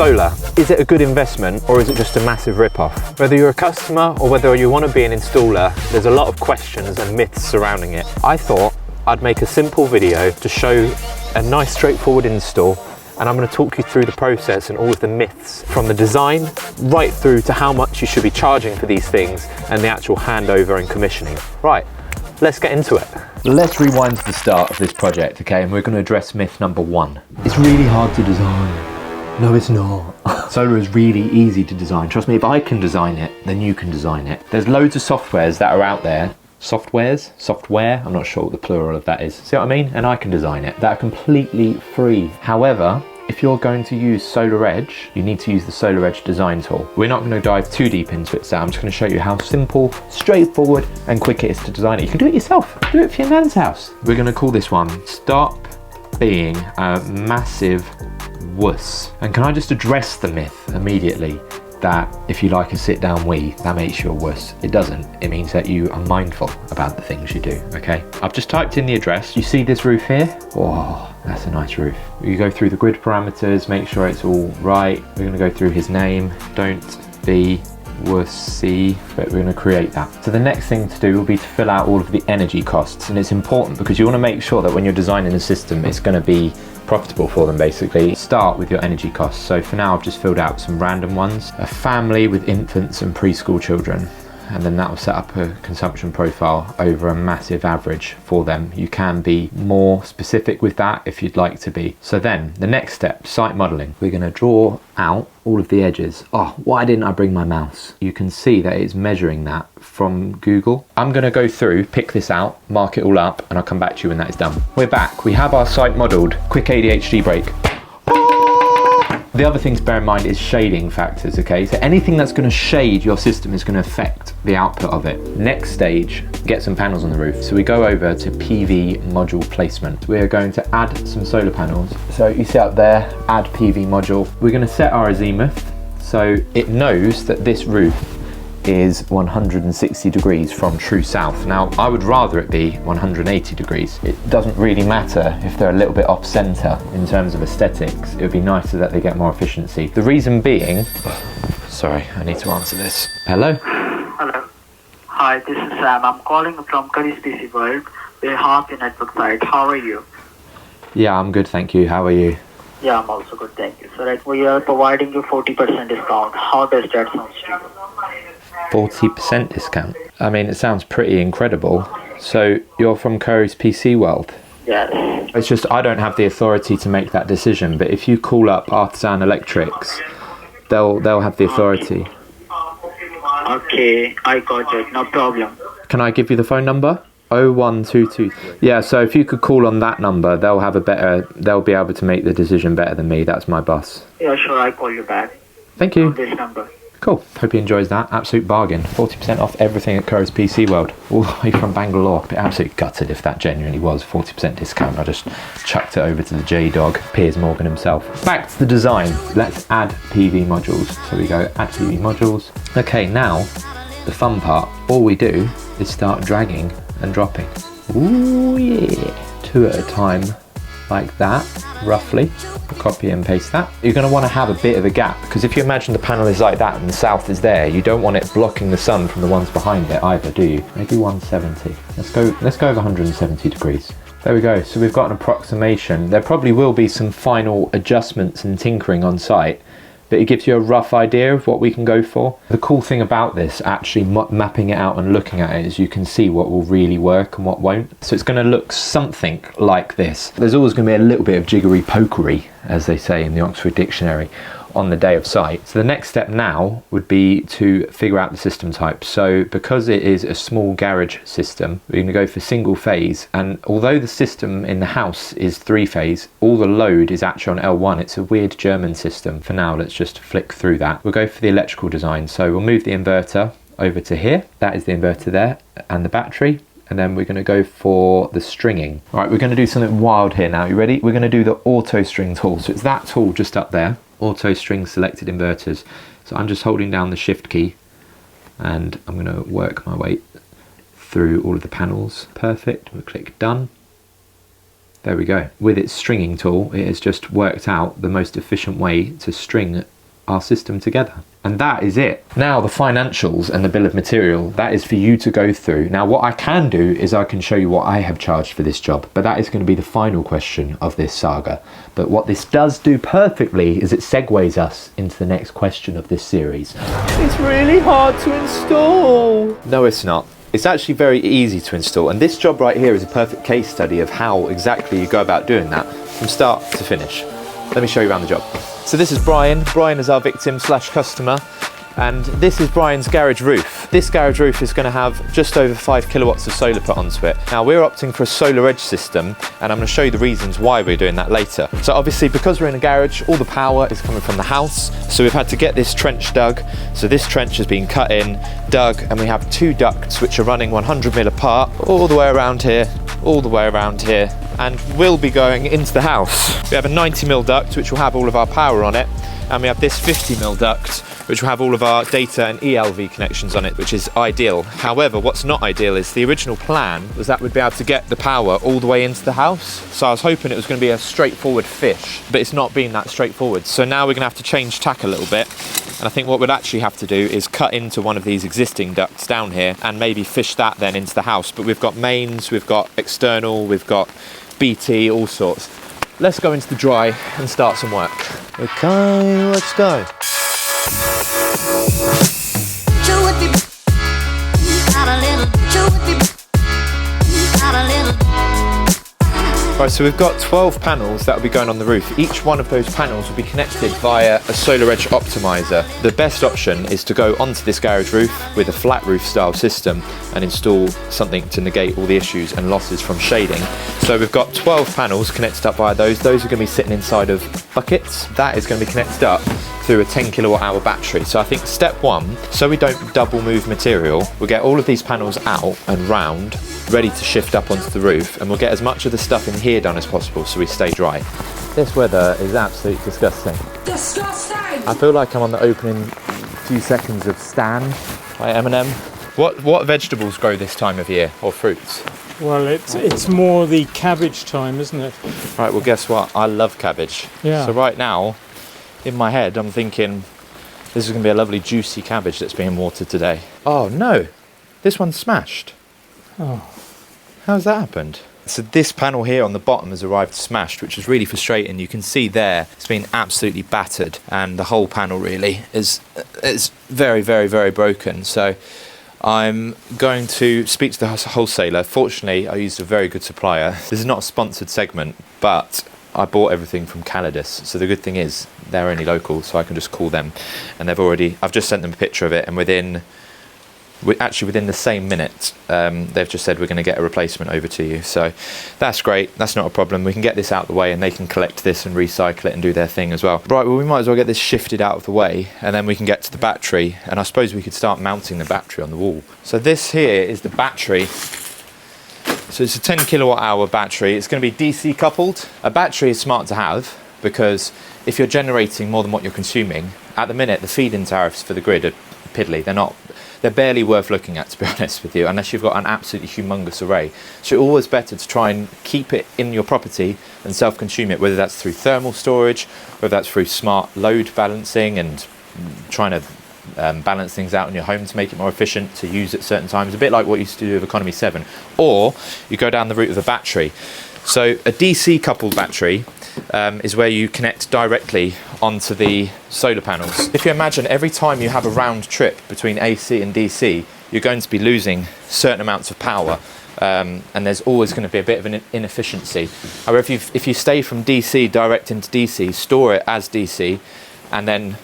Solar. Is it a good investment or is it just a massive rip-off? Whether you're a customer or whether you want to be an installer, there's a lot of questions and myths surrounding it. I thought I'd make a simple video to show a nice straightforward install, and I'm going to talk you through the process and all of the myths from the design right through to how much you should be charging for these things and the actual handover and commissioning. Right, let's get into it. Let's rewind to the start of this project, okay, and we're going to address myth number 1. It's really hard to design. No, it's not. Solar is really easy to design. Trust me, if I can design it, then you can design it. There's loads of softwares that are out there. Software, I'm not sure what the plural of that is. See what I mean? And I can design it. That are completely free. However, if you're going to use Solar Edge, you need to use the Solar Edge design tool. We're not going to dive too deep into it, so I'm just going to show you how simple, straightforward, and quick it is to design it. You can do it yourself. Do it for your nan's house. We're going to call this one Stop Being a Massive Wuss. And can I just address the myth immediately that if you like a sit-down wee, that makes you a wuss? It doesn't. It means that you are mindful about the things you do, okay? I've just typed in the address. You see this roof here? Oh, that's a nice roof. You go through the grid parameters, make sure it's all right. We're gonna go through his name. Don't be wussy, but we're gonna create that. So the next thing to do will be to fill out all of the energy costs, and it's important because you wanna make sure that when you're designing a system, it's gonna be profitable for them, basically. Start with your energy costs. So for now, I've just filled out some random ones. A family with infants and preschool children, and then that will set up a consumption profile over a massive average for them. You can be more specific with that if you'd like to be. So then the next step, site modeling. We're going to draw out all of the edges. Oh, why didn't I bring my mouse? You can see that it's measuring that from Google. I'm going to go through, pick this out, mark it all up, and I'll come back to you when that is done. We're back. We have our site modeled. Quick ADHD break. The other thing to bear in mind is shading factors, okay? So anything that's going to shade your system is going to affect the output of it. Next stage, get some panels on the roof. So we go over to PV module placement. We are going to add some solar panels. So you see up there, add PV module. We're going to set our azimuth so it knows that this roof is 160 degrees from true south. Now, I would rather it be 180 degrees. It doesn't really matter if they're a little bit off center in terms of aesthetics. It would be nicer that they get more efficiency. The reason being, sorry, I need to answer this. Hello? Hello. Hi, this is Sam. I'm calling from Curry's PC World. We're half the network side. How are you? Yeah, I'm good, thank you. How are you? Yeah, I'm also good, thank you. So right, we are providing you 40% discount. How does that sound to you? 40% discount? I mean, it sounds pretty incredible. So you're from Curry's PC World? Yes. It's just I don't have the authority to make that decision, but if you call up Artisan Electrics, they'll have the authority. Okay, I got it. No problem. Can I give you the phone number? 01223. Yeah, so if you could call on that number, they'll be able to make the decision better than me. That's my boss. Yeah, sure, I'll call you back. Thank you. On this number. Cool. Hope he enjoys that. Absolute bargain. 40% off everything at Curry's PC World. All the way from Bangalore. But absolutely gutted if that genuinely was 40% discount. I just chucked it over to the J-Dog, Piers Morgan himself. Back to the design. Let's add PV modules. So we go add PV modules. Okay, now the fun part. All we do is start dragging and dropping. Ooh yeah. 2 at a time like that, roughly. Copy and paste that. You're going to want to have a bit of a gap, because if you imagine the panel is like that and the south is there, you don't want it blocking the sun from the ones behind it either, do you? Maybe 170. Let's go over 170 degrees. There we go. So we've got an approximation. There probably will be some final adjustments and tinkering on site, but it gives you a rough idea of what we can go for. The cool thing about this, actually mapping it out and looking at it, is you can see what will really work and what won't. So it's going to look something like this. There's always going to be a little bit of jiggery pokery, as they say in the Oxford Dictionary, on the day of site. So the next step now would be to figure out the system type. So because it is a small garage system, we're going to go for single phase, and although the system in the house is 3-phase, all the load is actually on L1. It's a weird German system. For now, let's just flick through that. We'll go for the electrical design. So we'll move the inverter over to here. That is the inverter there, and the battery. And then we're going to go for the stringing. All right, we're going to do something wild here now. You ready? We're going to do the auto string tool. So it's that tool just up there. Auto string selected inverters. So I'm just holding down the shift key and I'm going to work my way through all of the panels. Perfect. We'll click done. There we go. With its stringing tool, it has just worked out the most efficient way to string our system together. And that is it. Now the financials and the bill of material, that is for you to go through. Now what I can do is I can show you what I have charged for this job, but that is going to be the final question of this saga. But what this does do perfectly is it segues us into the next question of this series. It's really hard to install. No, it's not. It's actually very easy to install, and this job right here is a perfect case study of how exactly you go about doing that from start to finish. Let me show you around the job. So this is Brian. Brian is our victim slash customer, and this is Brian's garage roof. This garage roof is going to have just over 5 kilowatts of solar put onto it. Now we're opting for a solar edge system, and I'm going to show you the reasons why we're doing that later. So obviously, because we're in a garage, all the power is coming from the house. So we've had to get this trench dug. So this trench has been cut in, dug, and we have 2 ducts which are running 100 mil apart all the way around here, all the way around here, and will be going into the house. We have a 90 mil duct which will have all of our power on it, and we have this 50 mil duct which will have all of our data and ELV connections on it, which is ideal. However, what's not ideal is the original plan was that we'd be able to get the power all the way into the house. So I was hoping it was going to be a straightforward fish, but it's not been that straightforward. So now we're going to have to change tack a little bit. And I think what we'd actually have to do is cut into one of these existing ducts down here and maybe fish that then into the house. But we've got mains, we've got external, we've got BT, all sorts. Let's go into the dry and start some work. Okay, let's go. Right, so we've got 12 panels that will be going on the roof. Each one of those panels will be connected via a solar edge optimizer. The best option is to go onto this garage roof with a flat roof style system and install something to negate all the issues and losses from shading. So we've got 12 panels connected up via those. Those are going to be sitting inside of buckets. That is going to be connected up through a 10 kilowatt hour battery. So I think step one, so we don't double move material, we'll get all of these panels out and round, ready to shift up onto the roof, and we'll get as much of the stuff in here done as possible so we stay dry. This weather is absolutely disgusting. Disgusting! I feel like I'm on the opening few seconds of Stan by Eminem. What vegetables grow this time of year, or fruits? Well, it's more the cabbage time, isn't it? Right, well guess what? I love cabbage. Yeah. So right now, in my head, I'm thinking this is going to be a lovely juicy cabbage that's being watered today. Oh no, this one's smashed. Oh. How's that happened? So this panel here on the bottom has arrived smashed, which is really frustrating. You can see there it's been absolutely battered, and the whole panel really is very, very, very broken. So I'm going to speak to the wholesaler. Fortunately, I used a very good supplier. This is not a sponsored segment, but I bought everything from Calidus. So the good thing is they're only local, so I can just call them. And I've just sent them a picture of it, and within the same minute, they've just said we're going to get a replacement over to you. So that's great. That's not a problem. We can get this out of the way, and they can collect this and recycle it and do their thing as well. Right, well, we might as well get this shifted out of the way, and then we can get to the battery. And I suppose we could start mounting the battery on the wall. So this here is the battery. So it's a 10 kilowatt hour battery. It's going to be DC coupled. A battery is smart to have because if you're generating more than what you're consuming, at the minute the feed-in tariffs for the grid are piddly. They're barely worth looking at, to be honest with you, unless you've got an absolutely humongous array. So it's always better to try and keep it in your property and self-consume it, whether that's through thermal storage, whether that's through smart load balancing and trying to balance things out in your home to make it more efficient to use at certain times, a bit like what you used to do with Economy 7. Or you go down the route of a battery. So a DC coupled battery is where you connect directly onto the solar panels. If you imagine every time you have a round trip between AC and DC, you're going to be losing certain amounts of power, and there's always going to be a bit of an inefficiency. However, if you stay from DC direct into DC, store it as DC, and then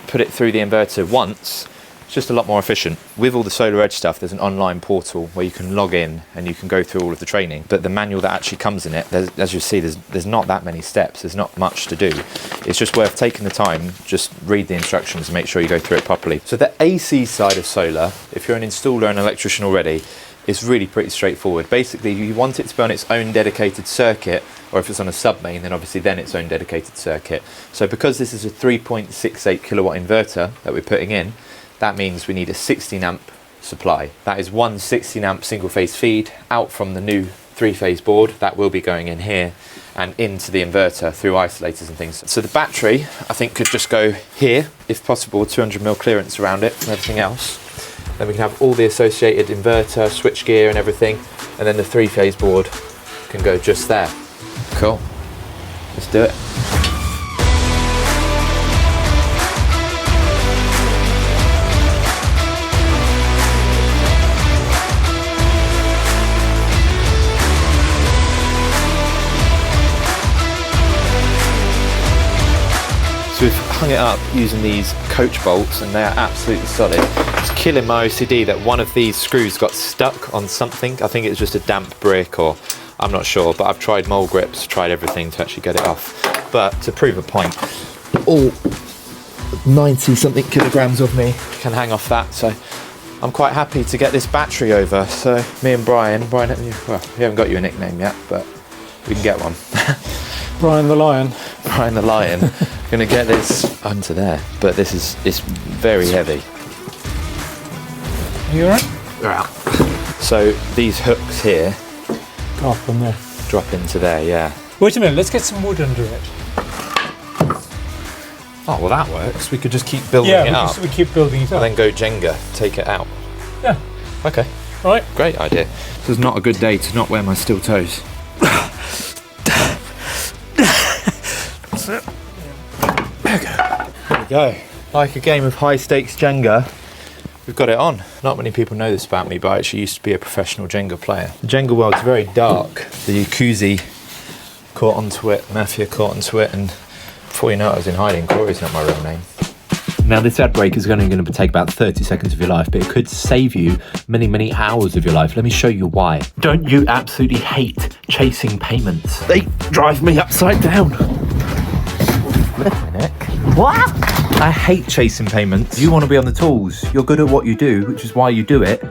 put it through the inverter once, it's just a lot more efficient. With all the Solar Edge stuff, there's an online portal where you can log in and you can go through all of the training. But the manual that actually comes in it, as you see, there's not that many steps. There's not much to do. It's just worth taking the time, just read the instructions and make sure you go through it properly. So the AC side of solar, if you're an installer and electrician already, is really pretty straightforward. Basically, you want it to be on its own dedicated circuit, or if it's on a sub-main, then obviously its own dedicated circuit. So because this is a 3.68 kilowatt inverter that we're putting in, that means we need a 16 amp supply. That is one 16 amp single phase feed out from the new 3-phase board that will be going in here and into the inverter through isolators and things. So the battery, I think, could just go here, if possible, 200mm clearance around it and everything else. Then we can have all the associated inverter, switchgear and everything, and then the 3-phase board can go just there. Cool. Let's do it. So we've hung it up using these coach bolts and they are absolutely solid. It's killing my OCD that one of these screws got stuck on something. I think it's just a damp brick, or I'm not sure, but I've tried mole grips, tried everything to actually get it off. But to prove a point, all 90 something kilograms of me can hang off that, so I'm quite happy to get this battery over. So me and Brian, well, we haven't got you a nickname yet, but we can get one. Brian the Lion. Brian the Lion. Gonna get this onto there, but it's very heavy. Are you alright? They're out. So these hooks here Go up on there. drop into there, yeah. Wait a minute, let's get some wood under it. Oh, well that works. We could just keep building it up. We keep building it up. And then go Jenga, take it out. Yeah. Okay. Right. Great idea. This is not a good day to not wear my steel toes. There we go. Like a game of high stakes Jenga, we've got it on. Not many people know this about me, but I actually used to be a professional Jenga player. The Jenga world's very dark. The Yakuza caught onto it, Mafia caught onto it, and before you know it, I was in hiding. Corey's not my real name. Now this ad break is only going to take about 30 seconds of your life, but it could save you many, many hours of your life. Let me show you why. Don't you absolutely hate chasing payments? They drive me upside down. What? I hate chasing payments. You want to be on the tools. You're good at what you do, which is why you do it.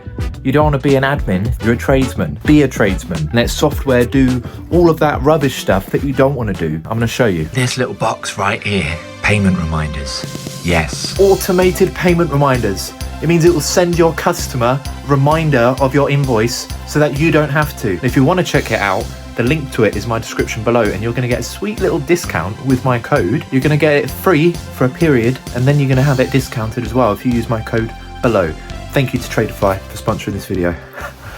You don't want to be an admin. You're a tradesman. Be a tradesman. Let software do all of that rubbish stuff that you don't want to do. I'm going to show you. This little box right here. Payment reminders. Yes. Automated payment reminders. It means it will send your customer a reminder of your invoice so that you don't have to. If you want to check it out, the link to it is in my description below, and you're going to get a sweet little discount with my code. You're going to get it free for a period, and then you're going to have it discounted as well if you use my code below. Thank you to Tradeify for sponsoring this video.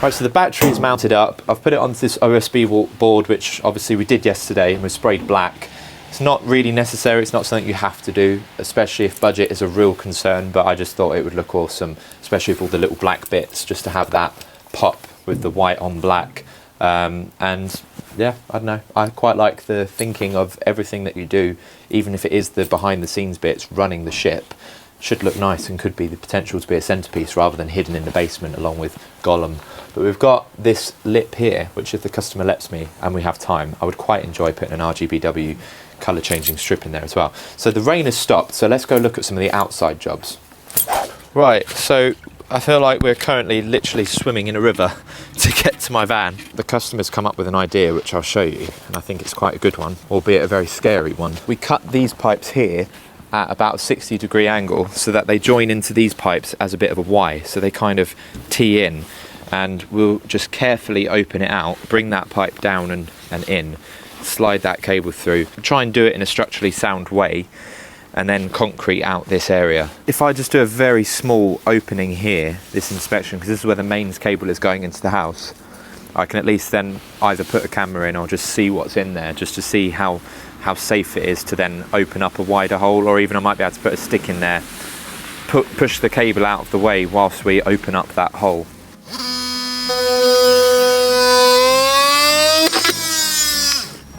Right, so the battery is mounted up. I've put it onto this OSB board, which obviously we did yesterday and was sprayed black. It's not really necessary, it's not something you have to do, especially if budget is a real concern, but I just thought it would look awesome, especially with all the little black bits, just to have that pop with the white on black. And yeah, I don't know, I quite like the thinking of everything that you do, even if it is the behind the scenes bits running the ship. Should look nice and could be the potential to be a centerpiece rather than hidden in the basement along with Gollum. But we've got this lip here, which if the customer lets me and we have time, I would quite enjoy putting an RGBW colour changing strip in there as well. So the rain has stopped, so let's go look at some of the outside jobs. Right, so I feel like we're currently literally swimming in a river to get to my van. The customer's come up with an idea which I'll show you, and I think it's quite a good one, albeit a very scary one. We cut these pipes here at about a 60-degree angle so that they join into these pipes as a bit of a Y, so they kind of tee in, and we'll just carefully open it out, bring that pipe down and in, slide that cable through, try and do it in a structurally sound way, and then concrete out this area. If I just do a very small opening here, this inspection, because this is where the mains cable is going into the house, I can at least then either put a camera in or just see what's in there, just to see how safe it is to then open up a wider hole, or even I might be able to put a stick in there, push the cable out of the way whilst we open up that hole.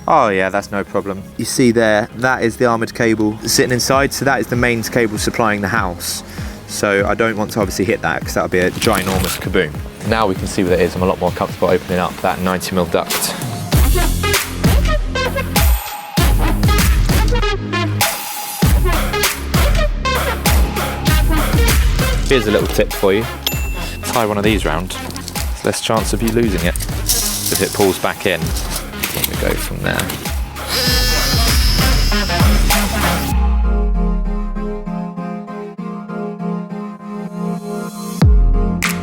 Oh yeah, that's no problem. You see there, that is the armoured cable sitting inside, so that is the mains cable supplying the house. So I don't want to obviously hit that because that would be a ginormous kaboom. Now we can see what it is. I'm a lot more comfortable opening up that 90mm duct. Here's a little tip for you. Tie one of these round. There's less chance of you losing it if it pulls back in. Let me go from there.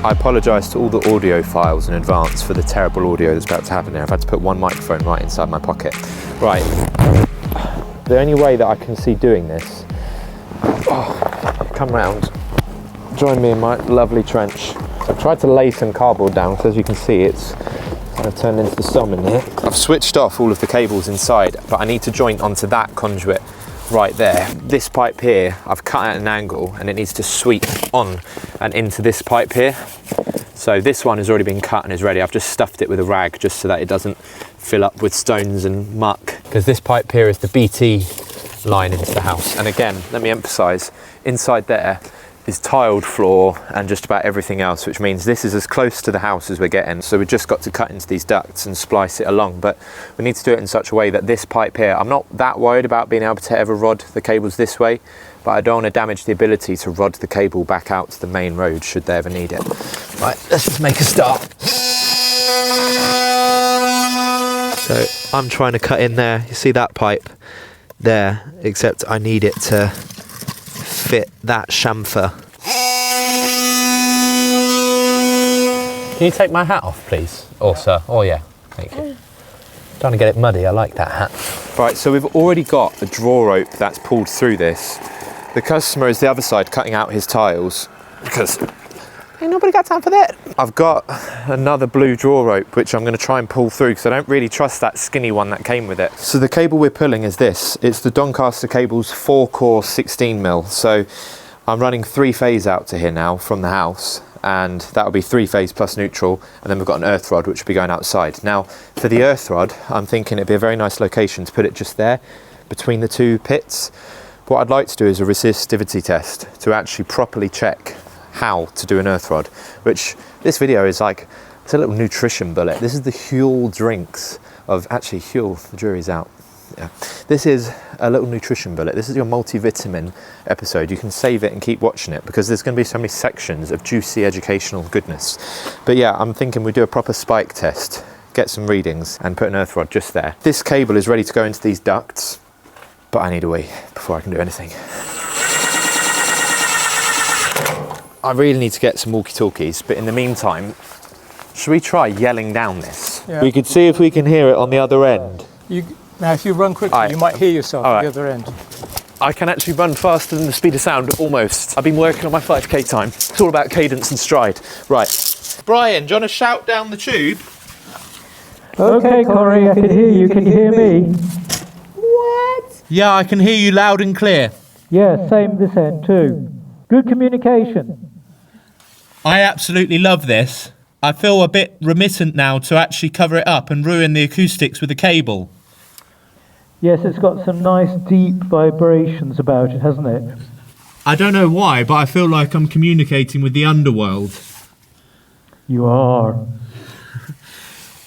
I apologise to all the audiophiles in advance for the terrible audio that's about to happen here. I've had to put one microphone right inside my pocket. Right, the only way that I can see doing this, come round, join me in my lovely trench. I've tried to lay some cardboard down, because as you can see it's kind of turned into the sum in here. I've switched off all of the cables inside, but I need to joint onto that conduit right there. This pipe here, I've cut at an angle and it needs to sweep on and into this pipe here. So this one has already been cut and is ready. I've just stuffed it with a rag just so that it doesn't fill up with stones and muck. Because this pipe here is the BT line into the house. And again, let me emphasize, inside there is tiled floor and just about everything else, which means this is as close to the house as we're getting. So we've just got to cut into these ducts and splice it along, but we need to do it in such a way that this pipe here, I'm not that worried about being able to ever rod the cables this way, but I don't want to damage the ability to rod the cable back out to the main road should they ever need it. Right, let's just make a start. So I'm trying to cut in there, you see that pipe there, except I need it to fit that chamfer. Can you take my hat off, please? Or sir? Oh yeah, thank you. Trying to get it muddy, I like that hat. Right, so we've already got a draw rope that's pulled through this. The customer is the other side cutting out his tiles because ain't nobody got time for that. I've got another blue draw rope which I'm going to try and pull through because I don't really trust that skinny one that came with it. So the cable we're pulling is this. It's the Doncaster Cables 4-core 16mm. So I'm running 3-phase out to here now from the house, and that will be 3-phase plus neutral, and then we've got an earth rod which will be going outside. Now for the earth rod, I'm thinking it'd be a very nice location to put it just there between the two pits. What I'd like to do is a resistivity test to actually properly check how to do an earth rod, which this video is like, it's a little nutrition bullet. This is the Huel drinks of, actually Huel, the jury's out. Yeah. This is a little nutrition bullet. This is your multivitamin episode. You can save it and keep watching it because there's going to be so many sections of juicy educational goodness. But yeah, I'm thinking we do a proper spike test, get some readings and put an earth rod just there. This cable is ready to go into these ducts, but I need a wee before I can do anything. I really need to get some walkie-talkies, but in the meantime, should we try yelling down this? Yeah. We could see if we can hear it on the other end. Now, if you run quickly, you might hear yourself at the other end. I can actually run faster than the speed of sound, almost. I've been working on my 5k time. It's all about cadence and stride. Right. Brian, do you want to shout down the tube? Okay, Corey, I can hear you. Can you hear me? What? Yeah, I can hear you loud and clear. Yeah, same this end too. Good communication. I absolutely love this. I feel a bit remittent now to actually cover it up and ruin the acoustics with the cable. Yes, it's got some nice deep vibrations about it, hasn't it? I don't know why, but I feel like I'm communicating with the underworld. You are.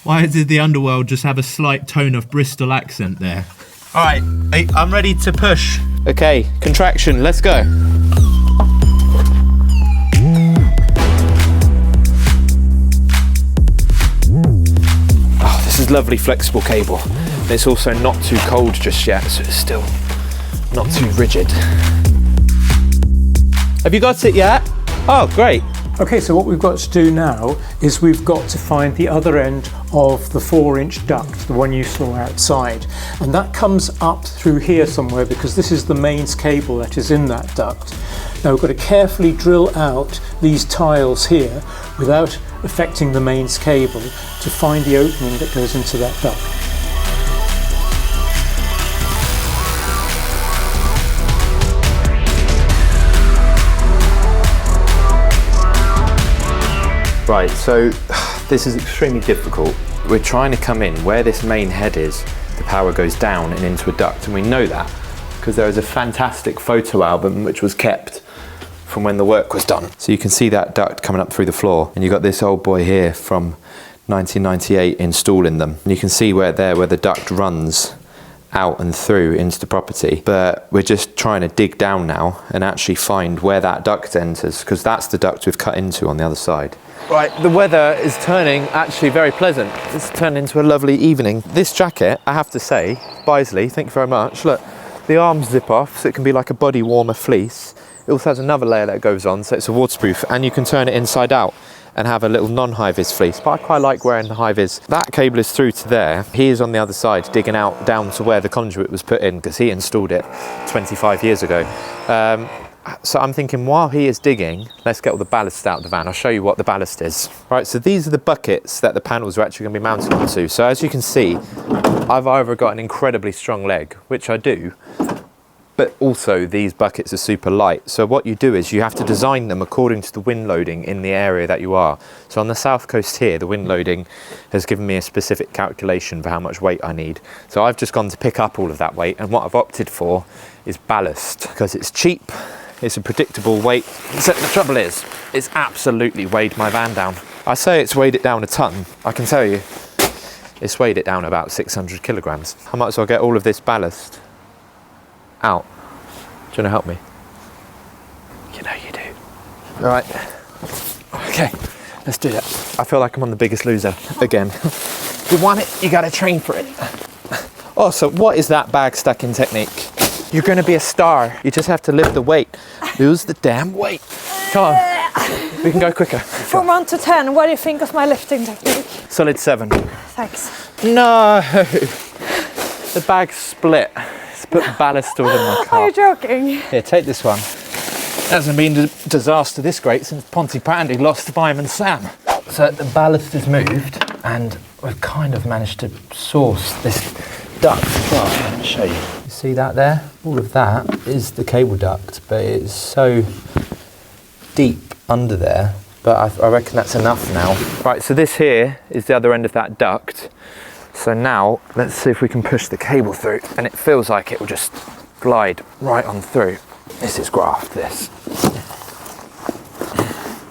Why did the underworld just have a slight tone of Bristol accent there? All right, I'm ready to push. Okay, contraction, let's go. Oh, this is lovely flexible cable. It's also not too cold just yet, so it's still not too rigid. Have you got it yet? Oh, great. Okay, so what we've got to do now is we've got to find the other end of the 4-inch duct, the one you saw outside. And that comes up through here somewhere because this is the mains cable that is in that duct. Now we've got to carefully drill out these tiles here without affecting the mains cable to find the opening that goes into that duct. Right, so this is extremely difficult. We're trying to come in where this main head is, the power goes down and into a duct, and we know that because there is a fantastic photo album which was kept from when the work was done. So you can see that duct coming up through the floor, and you've got this old boy here from 1998 installing them. And you can see where the duct runs out and through into the property, but we're just trying to dig down now and actually find where that duct enters, because that's the duct we've cut into on the other side. Right, the weather is turning actually very pleasant. It's turned into a lovely evening. This jacket, I have to say, Bisley, thank you very much. Look, the arms zip off so it can be like a body warmer fleece. It also has another layer that goes on, so it's a waterproof, and you can turn it inside out and have a little non-high-vis fleece. But I quite like wearing the high-vis. That cable is through to there. He is on the other side, digging out down to where the conduit was put in, because he installed it 25 years ago. So I'm thinking, while he is digging, let's get all the ballast out of the van. I'll show you what the ballast is. Right, so these are the buckets that the panels are actually going to be mounted onto. So as you can see, I've either got an incredibly strong leg, which I do, but also these buckets are super light. So what you do is you have to design them according to the wind loading in the area that you are. So on the south coast here, the wind loading has given me a specific calculation for how much weight I need. So I've just gone to pick up all of that weight, and what I've opted for is ballast, because it's cheap, it's a predictable weight. So the trouble is, it's absolutely weighed my van down. I say it's weighed it down a ton. I can tell you, it's weighed it down about 600 kilograms. I might as well get all of this ballast out. Do you want to help me? You know you do. All right. Okay, let's do that. I feel like I'm on The Biggest Loser again. You want it, you gotta train for it. Oh, so what is that bag stacking technique? You're gonna be a star. You just have to lift the weight. Lose the damn weight. Come on, we can go quicker. From 1 to 10, what do you think of my lifting technique? Solid 7. Thanks. No, the bag's split. Put ballast all in my car. Are you joking? Here, take this one. It hasn't been a disaster this great since Pontypandy lost to Byman Sam. So the ballast is moved, and we've kind of managed to source this duct as well. Let me show you. You see that there? All of that is the cable duct, but it's so deep under there. But I reckon that's enough now. Right, so this here is the other end of that duct. So now, let's see if we can push the cable through, and it feels like it will just glide right on through. This is graft, this.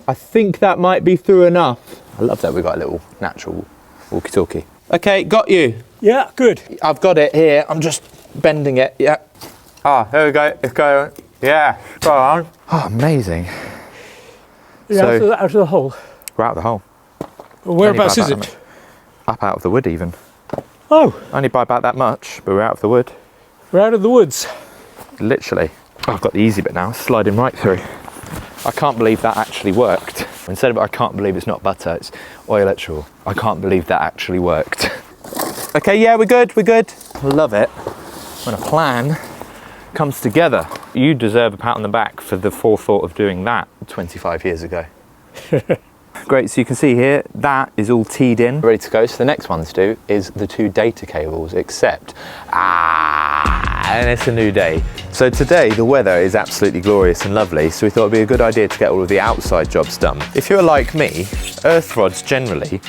I think that might be through enough. I love that we've got a little natural walkie-talkie. Okay, got you. Yeah, good. I've got it here, I'm just bending it, yeah. Ah, there we go, it's going. Yeah, spot on. Oh, amazing. Yeah, out of the hole. We're out of the hole. Whereabouts is it? Up out of the wood even. Oh, Only by about that much, but we're out of the wood. we're out of the woods. Literally. I've got the easy bit now, sliding right through. I can't believe that actually worked. Instead of I can't believe it's not butter, it's oil electrical. I can't believe that actually worked. Okay, yeah, we're good. Love it when a plan comes together. You deserve a pat on the back for the forethought of doing that 25 years ago. Great, so you can see here, that is all teed in, ready to go. So the next one to do is the 2 data cables, except, and it's a new day. So today, the weather is absolutely glorious and lovely, so we thought it'd be a good idea to get all of the outside jobs done. If you're like me, earth rods generally,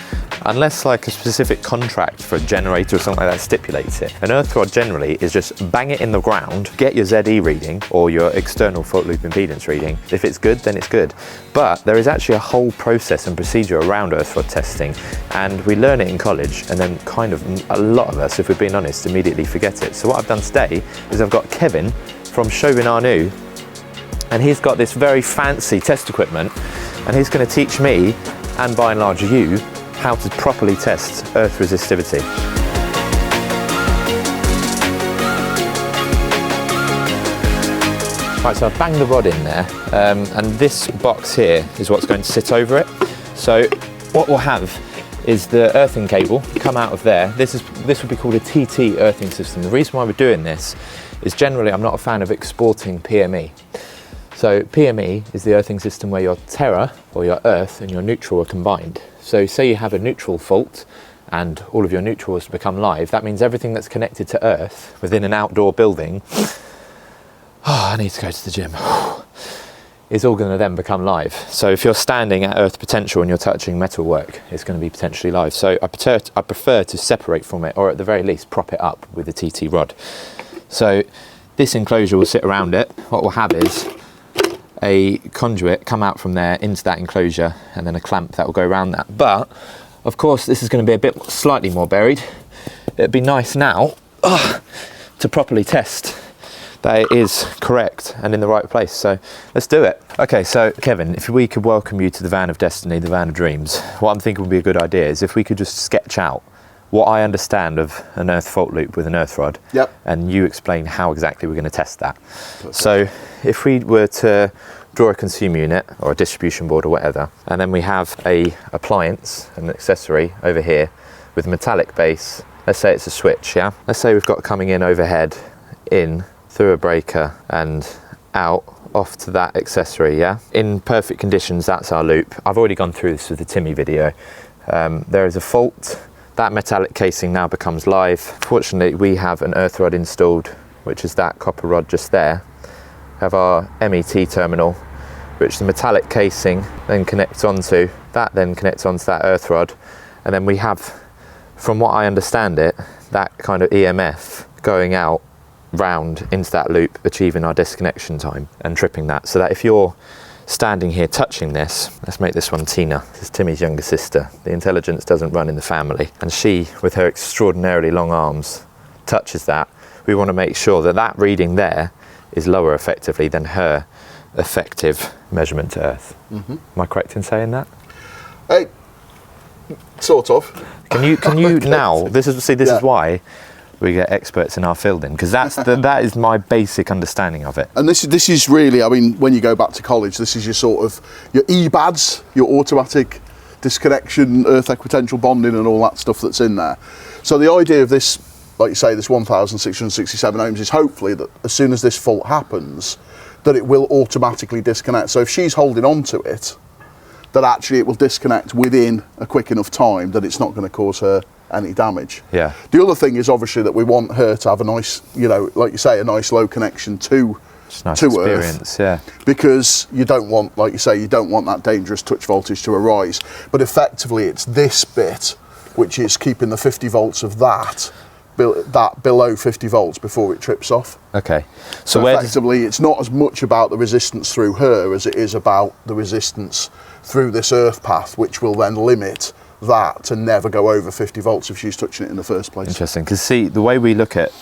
unless like a specific contract for a generator or something like that stipulates it, an earth rod generally is just bang it in the ground, get your ZE reading or your external fault loop impedance reading. If it's good, then it's good. But there is actually a whole process and procedure around earth rod testing, and we learn it in college, and then kind of a lot of us, if we're being honest, immediately forget it. So what I've done today is I've got Kevin from Chauvin Arnoux, and he's got this very fancy test equipment, and he's going to teach me, and by and large you, how to properly test earth resistivity. Right, so I've banged the rod in there, and this box here is what's going to sit over it. So what we'll have is the earthing cable come out of there. This would be called a TT earthing system. The reason why we're doing this is generally I'm not a fan of exporting PME. So PME is the earthing system where your terra, or your earth, and your neutral are combined. So say you have a neutral fault and all of your neutrals become live, that means everything that's connected to earth within an outdoor building, I need to go to the gym, is all going to then become live. So if you're standing at earth potential and you're touching metal work, it's going to be potentially live. So I prefer to separate from it, or at the very least prop it up with a TT rod. So this enclosure will sit around it. What we'll have is a conduit come out from there into that enclosure, and then a clamp that will go around that. But of course this is going to be a bit slightly more buried. It'd be nice now to properly test that it is correct and in the right place. So let's do it. Okay, so Kevin, if we could welcome you to the van of destiny, the van of dreams, what I'm thinking would be a good idea is if we could just sketch out what I understand of an earth fault loop with an earth rod, Yep. and you explain how exactly we're going to test that. So if we were to draw a consumer unit or a distribution board or whatever, and then we have a appliance, an accessory over here with a metallic base, let's say it's a switch, yeah? Let's say we've got coming in overhead, in, through a breaker and out, off to that accessory, yeah? In perfect conditions, that's our loop. I've already gone through this with the Timmy video. There is a fault. That metallic casing now becomes live. Fortunately, we have an earth rod installed, which is that copper rod just there. Have our MET terminal, which the metallic casing then connects onto. That then connects onto that earth rod. And then we have, from what I understand it, that kind of EMF going out round into that loop, achieving our disconnection time and tripping that. So that if you're standing here touching this, let's make this one Tina, this is Timmy's younger sister. The intelligence doesn't run in the family. And she, with her extraordinarily long arms, touches that. We want to make sure that that reading there is lower effectively than her effective measurement to earth. Am I correct in saying that? Hey, sort of. Can you now, this is Yeah. why we get experts in our field in, because that is my basic understanding of it. And this is really, I mean, when you go back to college, this is your sort of, your EBADS, your automatic disconnection, earth equipotential bonding and all that stuff that's in there. So the idea of this, like you say, this 1,667 ohms is hopefully that as soon as this fault happens, that it will automatically disconnect. So if she's holding on to it, that actually it will disconnect within a quick enough time that it's not going to cause her any damage. Yeah. The other thing is obviously that we want her to have a nice, you know, like you say, a nice low connection to It's a nice to experience, yeah. because you don't want, like you say, you don't want that dangerous touch voltage to arise. But effectively, it's this bit which is keeping the 50 volts of that below 50 volts before it trips off. Okay. So where effectively, it's not as much about the resistance through her as it is about the resistance through this earth path, which will then limit that to never go over 50 volts if she's touching it in the first place. Interesting, because see, the way we look at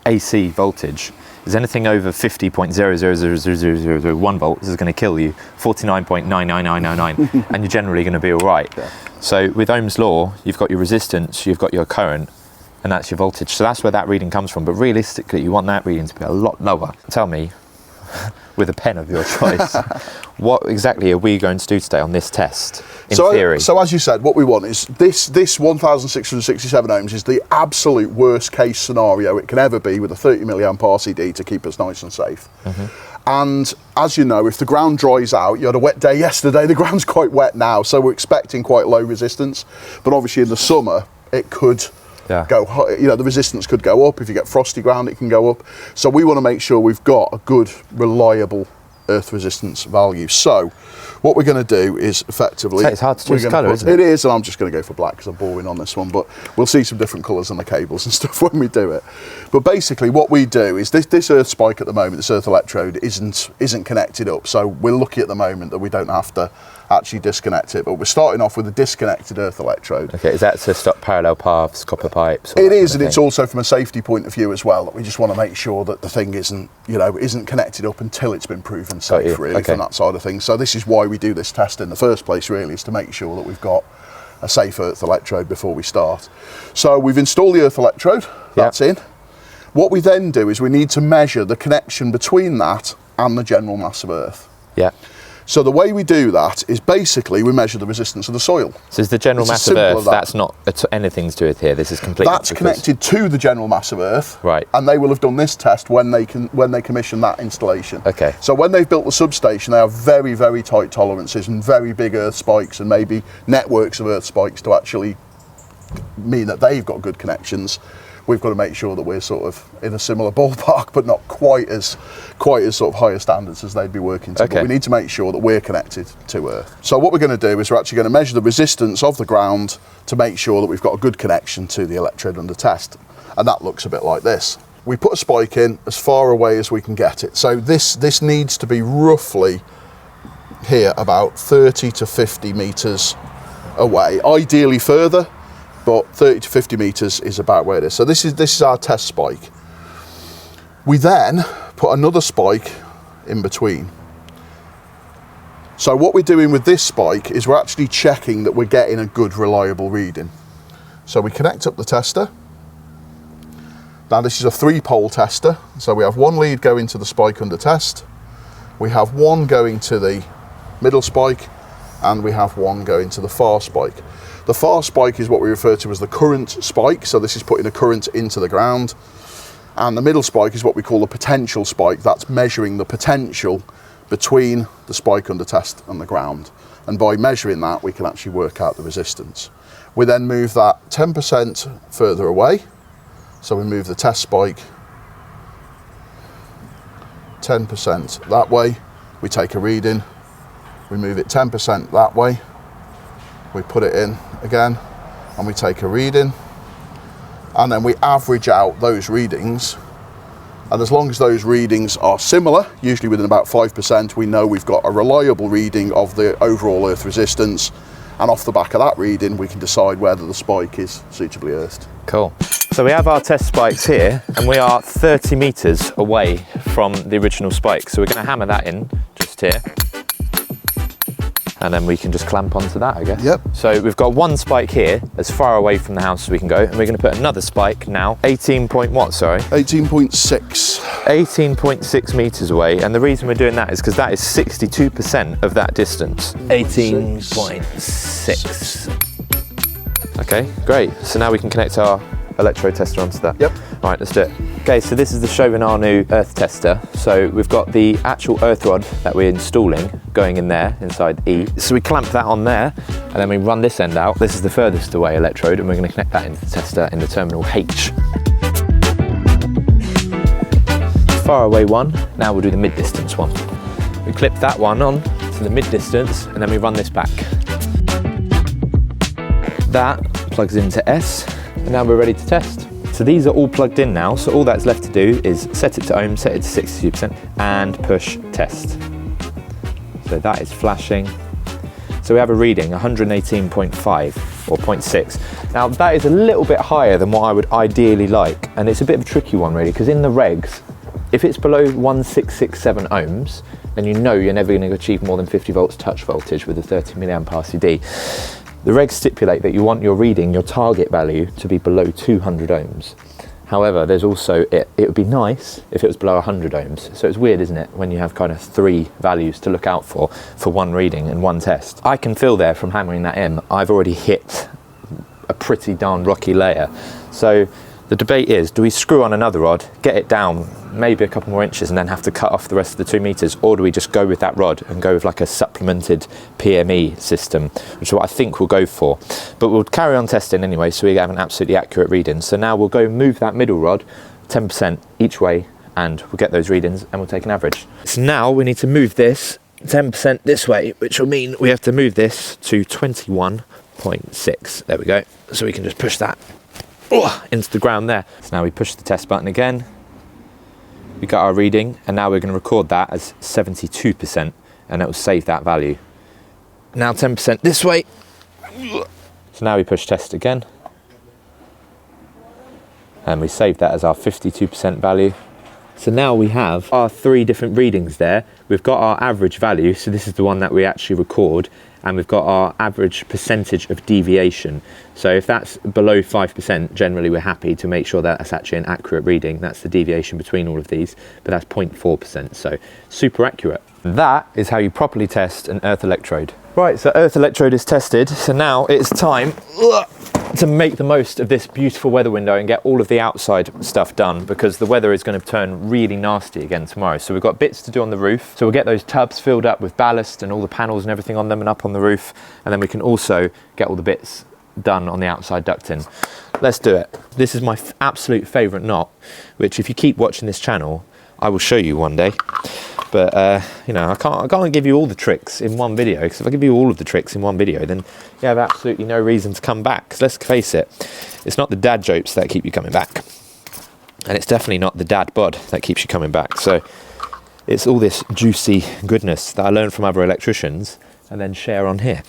AC voltage is anything over 50.0000001 volts is going to kill you, 49.99999, and you're generally going to be all right. Yeah. So with Ohm's law, you've got your resistance, you've got your current, and that's your voltage. So that's where that reading comes from. But realistically, you want that reading to be a lot lower. Tell me, with a pen of your choice, what exactly are we going to do today on this test, in theory? So as you said, what we want is this 1,667 ohms is the absolute worst case scenario it can ever be with a 30 milliamp RCD to keep us nice and safe. And as you know, if the ground dries out, you had a wet day yesterday, the ground's quite wet now, so we're expecting quite low resistance. But obviously in the summer, it could go, you know, the resistance could go up. If you get frosty ground, it can go up. So we want to make sure we've got a good, reliable earth resistance value. So what we're going to do is effectively, it's hard to choose colour, isn't it? It is, and I'm just going to go for black because I'm boring on this one, but we'll see some different colours on the cables and stuff when we do it. But basically what we do is this earth spike at the moment, this earth electrode isn't connected up, so we're lucky at the moment that we don't have to actually disconnect it, but we're starting off with a disconnected earth electrode. Okay, is that to stop parallel paths, copper pipes? It is, and it's also from a safety point of view as well, that we just want to make sure that the thing isn't connected up until it's been proven safe, really, from that side of things. So this is why we do this test in the first place, really, is to make sure that we've got a safe earth electrode before we start. So we've installed the earth electrode, that's in. What we then do is we need to measure the connection between that and the general mass of earth. Yeah. So the way we do that is basically we measure the resistance of the soil. So is the general mass of Earth, that's not anything to do with here, this is completely... That's connected to the general mass of Earth. Right. And they will have done this test when they commission that installation. Okay. So when they've built the substation, they have very, very tight tolerances and very big earth spikes and maybe networks of earth spikes to actually mean that they've got good connections. We've got to make sure that we're sort of in a similar ballpark, but not quite as sort of higher standards as they'd be working to. Okay. But we need to make sure that we're connected to Earth. So what we're going to do is we're actually going to measure the resistance of the ground to make sure that we've got a good connection to the electrode under test. And that looks a bit like this. We put a spike in as far away as we can get it. So this needs to be roughly here about 30 to 50 metres away, ideally further, but 30 to 50 metres is about where it is. So this is our test spike. We then put another spike in between. So what we're doing with this spike is we're actually checking that we're getting a good reliable reading. So we connect up the tester. Now this is a 3-pole tester, so we have one lead going to the spike under test, we have one going to the middle spike, and we have one going to the far spike. The far spike is what we refer to as the current spike, so this is putting a current into the ground, and the middle spike is what we call the potential spike. That's measuring the potential between the spike under test and the ground, and by measuring that we can actually work out the resistance. We then move that 10% further away. So we move the test spike 10% that way, we take a reading, we move it 10% that way, we put it in again and we take a reading, and then we average out those readings, and as long as those readings are similar, usually within about 5%, we know we've got a reliable reading of the overall earth resistance, and off the back of that reading we can decide whether the spike is suitably earthed. Cool. So we have our test spikes here, and we are 30 meters away from the original spike. So we're going to hammer that in just here, and then we can just clamp onto that, I guess. Yep. So we've got one spike here, as far away from the house as we can go, and we're going to put another spike now, 18.6 meters away. And the reason we're doing that is because that is 62% of that distance. 18.6. Okay, great. So now we can connect our electrode tester onto that. Yep. All right, let's do it. Okay, so this is the Chauvin Arnoux earth tester. So we've got the actual earth rod that we're installing going in there inside E. So we clamp that on there, and then we run this end out. This is the furthest away electrode, and we're going to connect that into the tester in the terminal H. Far away one. Now we'll do the mid distance one. We clip that one on to the mid distance, and then we run this back. That plugs into S, and now we're ready to test. So these are all plugged in now, so all that's left to do is set it to ohm, set it to 62%, and push test. So that is flashing. So we have a reading 118.5 or 0.6. Now that is a little bit higher than what I would ideally like, and it's a bit of a tricky one really, because in the regs, if it's below 1667 ohms, then you know you're never going to achieve more than 50 volts touch voltage with a 30 milliamp RCD. The regs stipulate that you want your reading, your target value, to be below 200 ohms. However, there's also, it would be nice if it was below 100 ohms. So it's weird, isn't it, when you have kind of 3 values to look out for one reading and one test. I can feel there from hammering that in, I've already hit a pretty darn rocky layer. So the debate is, do we screw on another rod, get it down maybe a couple more inches and then have to cut off the rest of the 2 meters, or do we just go with that rod and go with like a supplemented PME system, which is what I think we'll go for. But we'll carry on testing anyway, so we have an absolutely accurate reading. So now we'll go move that middle rod 10% each way, and we'll get those readings and we'll take an average. So now we need to move this 10% this way, which will mean we have to move this to 21.6. There we go. So we can just push that into the ground there. So now we push the test button again. We got our reading, and now we're going to record that as 72%, and it will save that value. Now 10% this way. So now we push test again, and we save that as our 52% value. So now we have our 3 different readings there. We've got our average value, so this is the one that we actually record, and we've got our average percentage of deviation. So if that's below 5%, generally we're happy to make sure that that's actually an accurate reading. That's the deviation between all of these, but that's 0.4%, so super accurate. That is how you properly test an earth electrode. Right, so earth electrode is tested, so now it's time to make the most of this beautiful weather window and get all of the outside stuff done, because the weather is going to turn really nasty again tomorrow. So we've got bits to do on the roof. So we'll get those tubs filled up with ballast and all the panels and everything on them and up on the roof. And then we can also get all the bits done on the outside ducting. Let's do it. This is my absolute favorite knot, which if you keep watching this channel, I will show you one day. But you know, I can't give you all the tricks in one video, because if I give you all of the tricks in one video, then you have absolutely no reason to come back. Because let's face it, it's not the dad jokes that keep you coming back, and it's definitely not the dad bod that keeps you coming back. So it's all this juicy goodness that I learned from other electricians and then share on here.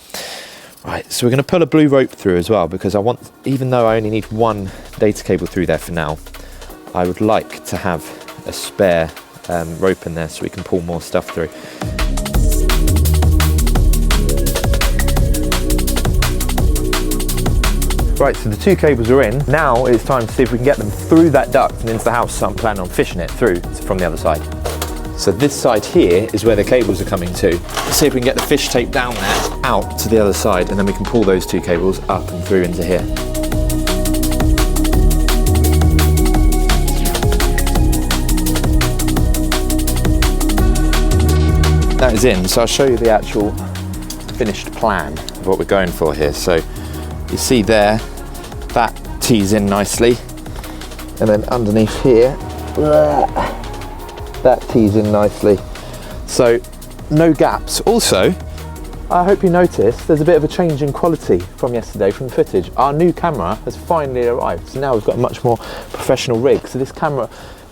Right, so we're going to pull a blue rope through as well, because I want, even though I only need one data cable through there for now, I would like to have a spare rope in there so we can pull more stuff through. Right, so the 2 cables are in. Now it's time to see if we can get them through that duct and into the house, so I'm planning on fishing it through from the other side. So this side here is where the cables are coming to. Let's see if we can get the fish tape down there, out to the other side, and then we can pull those 2 cables up and through into here. That is in, so I'll show you the actual finished plan of what we're going for here. So you see there, that tees in nicely, and then underneath here, that tees in nicely. So no gaps. Also, I hope you noticed there's a bit of a change in quality from yesterday from the footage. Our new camera has finally arrived, so now we've got a much more professional rig. So this camera,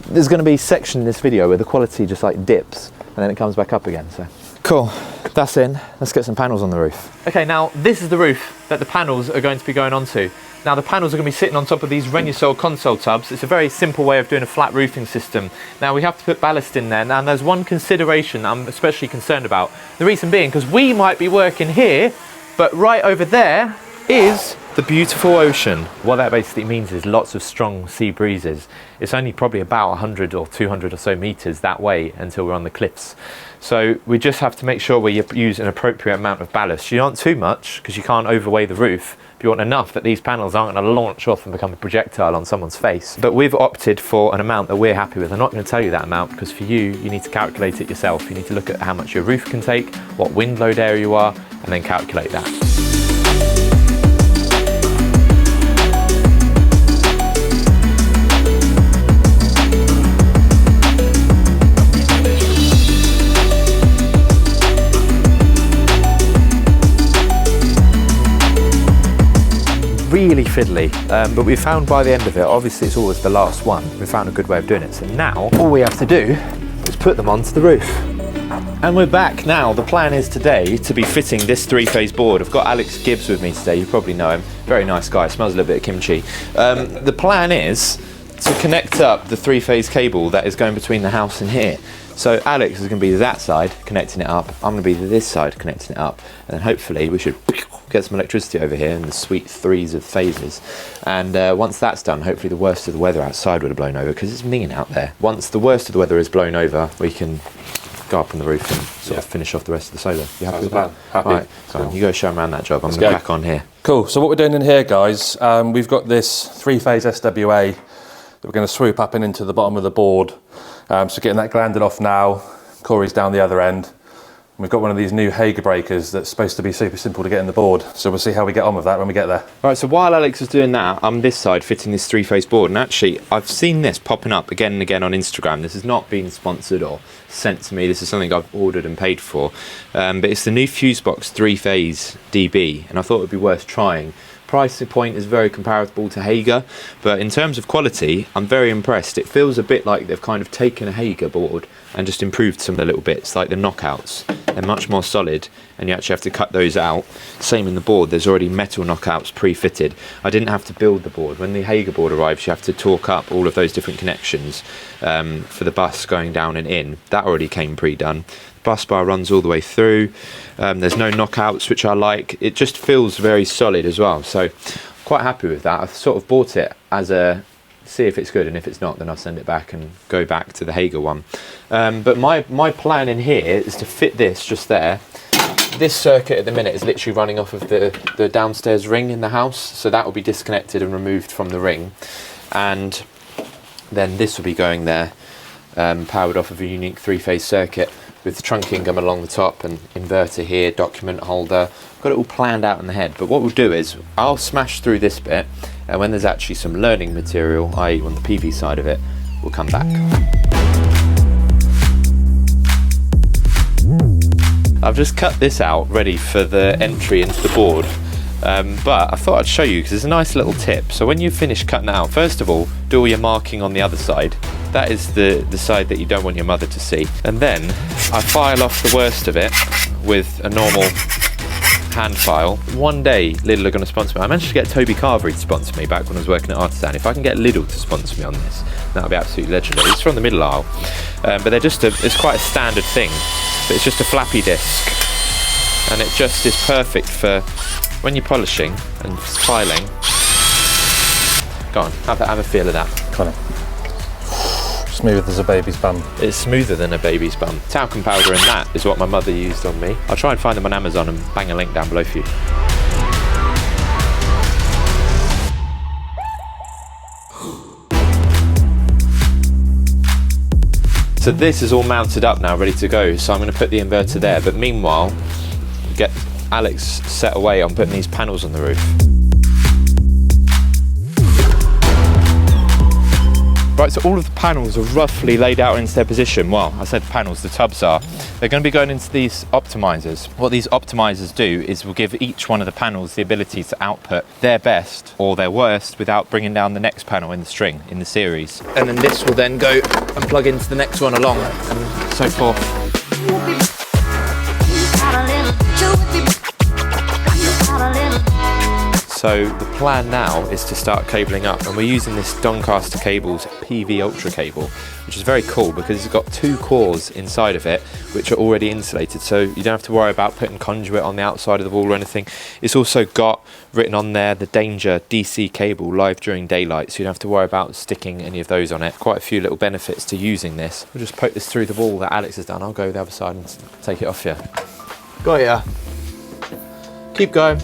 there's going to be a section in this video where the quality just like dips and then it comes back up again. So cool, that's in. Let's get some panels on the roof. Okay, now this is the roof that the panels are going to be going onto. Now the panels are going to be sitting on top of these Renisol console tubs. It's a very simple way of doing a flat roofing system. Now we have to put ballast in there. Now there's one consideration I'm especially concerned about. The reason being, because we might be working here, but right over there is the beautiful ocean. What that basically means is lots of strong sea breezes. It's only probably about 100 or 200 or so meters that way until we're on the cliffs. So we just have to make sure we use an appropriate amount of ballast. You don't want too much because you can't overweigh the roof. But you want enough that these panels aren't going to launch off and become a projectile on someone's face. But we've opted for an amount that we're happy with. I'm not going to tell you that amount because for you need to calculate it yourself. You need to look at how much your roof can take, what wind load area you are, and then calculate that. Really fiddly, but we found by the end of it, obviously it's always the last one, we found a good way of doing it. So now all we have to do is put them onto the roof. And we're back now. The plan is today to be fitting this 3-phase board. I've got Alex Gibbs with me today, you probably know him, very nice guy, smells a little bit of kimchi. The plan is to connect up the 3-phase cable that is going between the house and here. So Alex is going to be that side connecting it up, I'm going to be this side connecting it up, and then hopefully we should get some electricity over here in the sweet 3s of phases. And once that's done, hopefully the worst of the weather outside would have blown over because it's mean out there. Once the worst of the weather is blown over, we can go up on the roof and sort of finish off the rest of the solar. You happy with that? Happy. Right, so you go show them around that job. I'm going to back on here. Cool, so what we're doing in here, guys, we've got this 3-phase SWA that we're going to swoop up and into the bottom of the board. So getting that glanded off now. Corey's down the other end. We've got one of these new Hager breakers that's supposed to be super simple to get in the board. So we'll see how we get on with that when we get there. Right, so while Alex is doing that, I'm this side fitting this 3-phase board. And actually, I've seen this popping up again and again on Instagram. This has not been sponsored or sent to me. This is something I've ordered and paid for. But it's the new Fusebox 3-phase DB. And I thought it would be worth trying. Price point is very comparable to Hager, but in terms of quality, I'm very impressed. It feels a bit like they've kind of taken a Hager board and just improved some of the little bits, like the knockouts. They're much more solid, and you actually have to cut those out. Same in the board, there's already metal knockouts pre-fitted. I didn't have to build the board. When the Hager board arrives, you have to torque up all of those different connections for the bus going down and in. That already came pre-done. Bus bar runs all the way through. There's no knockouts, which I like. It just feels very solid as well, so quite happy with that. I've sort of bought it as a see if it's good, and if it's not, then I'll send it back and go back to the Hager one. But my plan in here is to fit this just there. This circuit at the minute is literally running off of the downstairs ring in the house, so that will be disconnected and removed from the ring, and then this will be going there, powered off of a unique 3-phase circuit with trunking gum along the top and inverter here, document holder. Got it all planned out in the head, but what we'll do is I'll smash through this bit, and when there's actually some learning material, i.e. on the PV side of it, we'll come back. I've just cut this out ready for the entry into the board, but I thought I'd show you because it's a nice little tip. So when you finish cutting it out, first of all, do all your marking on the other side. That is the side that you don't want your mother to see. And then I file off the worst of it with a normal hand file. One day Lidl are going to sponsor me. I managed to get Toby Carvery to sponsor me back when I was working at Artisan. If I can get Lidl to sponsor me on this, that'll be absolutely legendary. It's from the middle aisle, but they're just it's quite a standard thing, but it's just a flappy disc, and it just is perfect for when you're polishing and filing. Go on, have a feel of that. Kind of smooth as a baby's bum. It's smoother than a baby's bum. Talcum powder in that is what my mother used on me. I'll try and find them on Amazon and bang a link down below for you. So this is all mounted up now, ready to go. So I'm going to put the inverter there, but meanwhile, get Alex set away on putting these panels on the roof. Right, so all of the panels are roughly laid out into their position. Well, I said panels, the tubs are. They're going to be going into these optimizers. What these optimizers do is we'll give each one of the panels the ability to output their best or their worst without bringing down the next panel in the string, in the series. And then this will then go and plug into the next one along and so forth. So the plan now is to start cabling up, and we're using this Doncaster Cables PV Ultra cable, which is very cool because it's got 2 cores inside of it which are already insulated, so you don't have to worry about putting conduit on the outside of the wall or anything. It's also got written on there the danger DC cable live during daylight, so you don't have to worry about sticking any of those on it. Quite a few little benefits to using this. We'll just poke this through the wall that Alex has done. I'll go the other side and take it off here. Got ya. Keep going.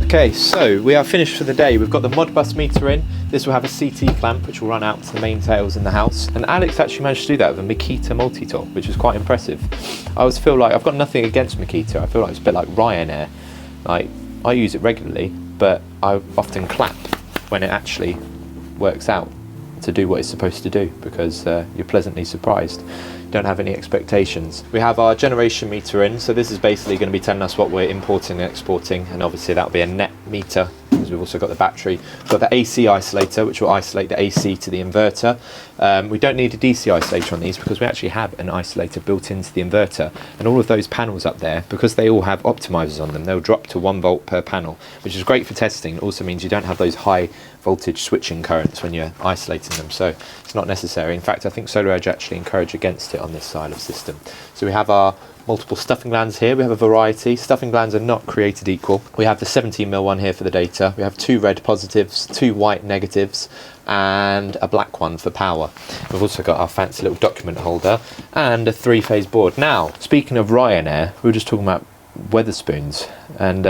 Okay, so we are finished for the day. We've got the Modbus meter in. This will have a CT clamp which will run out to the main tails in the house. And Alex actually managed to do that with a Makita multi-tool, which is quite impressive. I always feel like, I've got nothing against Makita, I feel like it's a bit like Ryanair. Like, I use it regularly, but I often clap when it actually works out to do what it's supposed to do, because you're pleasantly surprised. Don't have any expectations. We have our generation meter in, so this is basically going to be telling us what we're importing and exporting, and obviously that'll be a net meter because we've also got the battery. We've got the AC isolator, which will isolate the AC to the inverter. We don't need a DC isolator on these because we actually have an isolator built into the inverter, and all of those panels up there, because they all have optimizers on them, they'll drop to 1 volt per panel, which is great for testing. It also means you don't have those high voltage switching currents when you're isolating them, so it's not necessary. In fact, I think SolarEdge actually encourage against it on this side of the system. So we have our multiple stuffing glands here. We have a variety. Stuffing glands are not created equal. We have the 17mm one here for the data. We have 2 red positives, 2 white negatives, and a black one for power. We've also got our fancy little document holder and a 3-phase board. Now, speaking of Ryanair, we were just talking about Wetherspoons, and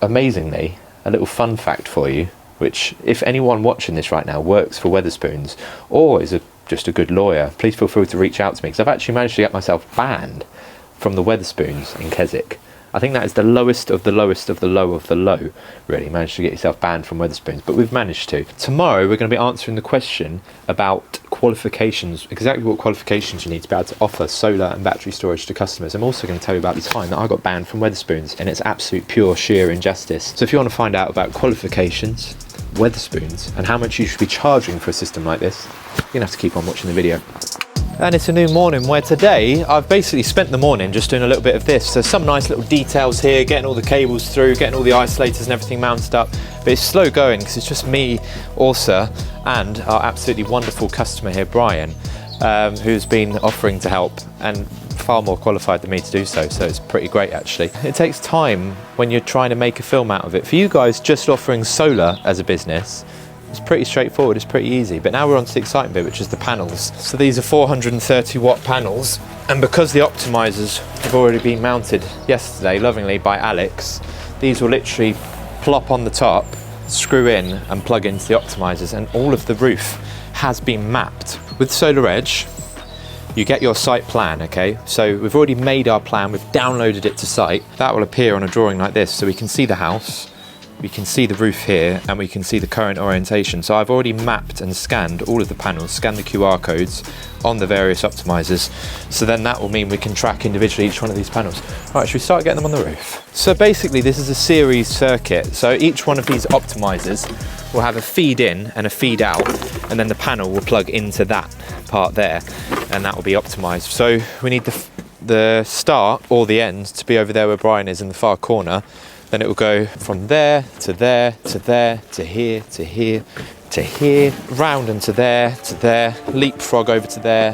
amazingly, a little fun fact for you, which if anyone watching this right now works for Wetherspoons or is just a good lawyer, please feel free to reach out to me, because I've actually managed to get myself banned from the Wetherspoons in Keswick. I think that is the lowest of the lowest of the low of the low, really, managed to get yourself banned from Wetherspoons, but we've managed to. Tomorrow we're going to be answering the question about qualifications, exactly what qualifications you need to be able to offer solar and battery storage to customers. I'm also going to tell you about the time that I got banned from Wetherspoons, and it's absolute pure sheer injustice. So if you want to find out about qualifications, Wetherspoons, and how much you should be charging for a system like this, you're going to have to keep on watching the video. And it's a new morning where today I've basically spent the morning just doing a little bit of this. So some nice little details here, getting all the cables through, getting all the isolators and everything mounted up. But it's slow going because it's just me, Orsa, and our absolutely wonderful customer here, Brian, who's been offering to help and far more qualified than me to do so. So it's pretty great actually. It takes time when you're trying to make a film out of it. For you guys just offering solar as a business, it's pretty straightforward, it's pretty easy. But now we're on to the exciting bit, which is the panels. So these are 430 watt panels, and because the optimizers have already been mounted yesterday lovingly by Alex, these will literally plop on the top, screw in and plug into the optimizers, and all of the roof has been mapped. With SolarEdge, you get your site plan, okay? So we've already made our plan, we've downloaded it to site. That will appear on a drawing like this, so we can see the house, we can see the roof here, and we can see the current orientation. So I've already mapped and scanned all of the panels, scanned the QR codes on the various optimizers. So then that will mean we can track individually each one of these panels. All right, should we start getting them on the roof? So basically this is a series circuit. So each one of these optimizers will have a feed in and a feed out, and then the panel will plug into that part there, and that will be optimized. So we need the the start or the end to be over there where Brian is in the far corner, then it will go from there to there to there to here to here to here, round and to there, leapfrog over to there,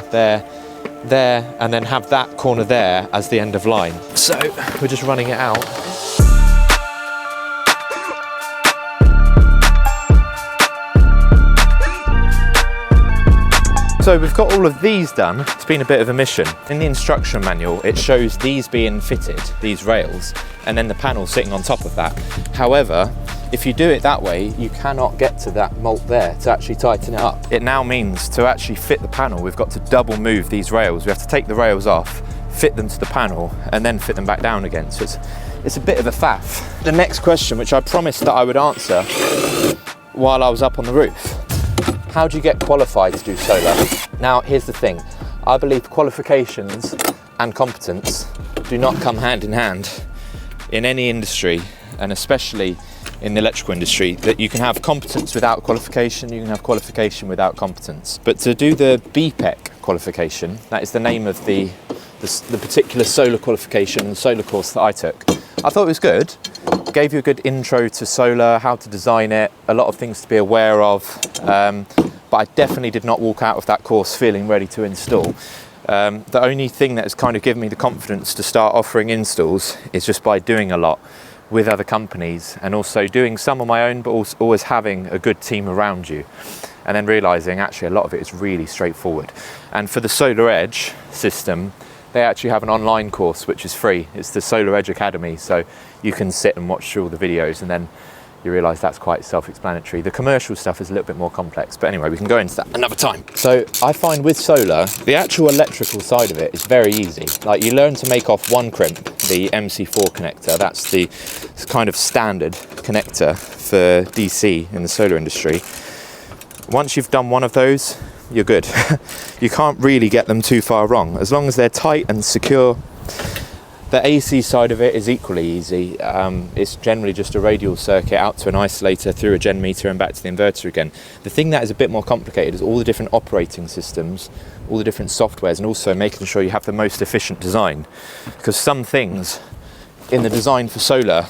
there, and then have that corner there as the end of line. So we're just running it out. So we've got all of these done. It's been a bit of a mission. In the instruction manual, it shows these being fitted, these rails, and then the panel sitting on top of that. However, if you do it that way, you cannot get to that malt there to actually tighten it up. It now means to actually fit the panel, we've got to double move these rails. We have to take the rails off, fit them to the panel, and then fit them back down again. So it's a bit of a faff. The next question, which I promised that I would answer while I was up on the roof. How do you get qualified to do solar? Now, here's the thing. I believe qualifications and competence do not come hand in hand in any industry, and especially in the electrical industry, that you can have competence without qualification, you can have qualification without competence. But to do the BPEC qualification, that is the name of the particular solar qualification and solar course that I took, I thought it was good. It gave you a good intro to solar, how to design it, a lot of things to be aware of. But I definitely did not walk out of that course feeling ready to install. The only thing that has kind of given me the confidence to start offering installs is just by doing a lot with other companies, and also doing some on my own, but also always having a good team around you, and then realizing actually a lot of it is really straightforward. And for the Solar Edge system, they actually have an online course which is free. It's the Solar Edge Academy, so you can sit and watch through all the videos, and then you realise that's quite self-explanatory. The commercial stuff is a little bit more complex, but anyway, we can go into that another time. So I find with solar, the actual electrical side of it is very easy. Like, you learn to make off one crimp, the MC4 connector. That's the kind of standard connector for DC in the solar industry. Once you've done one of those, you're good. You can't really get them too far wrong. As long as they're tight and secure. The AC side of it is equally easy. It's generally just a radial circuit out to an isolator, through a gen meter and back to the inverter again. The thing that is a bit more complicated is all the different operating systems, all the different softwares, and also making sure you have the most efficient design. Because some things in the design for solar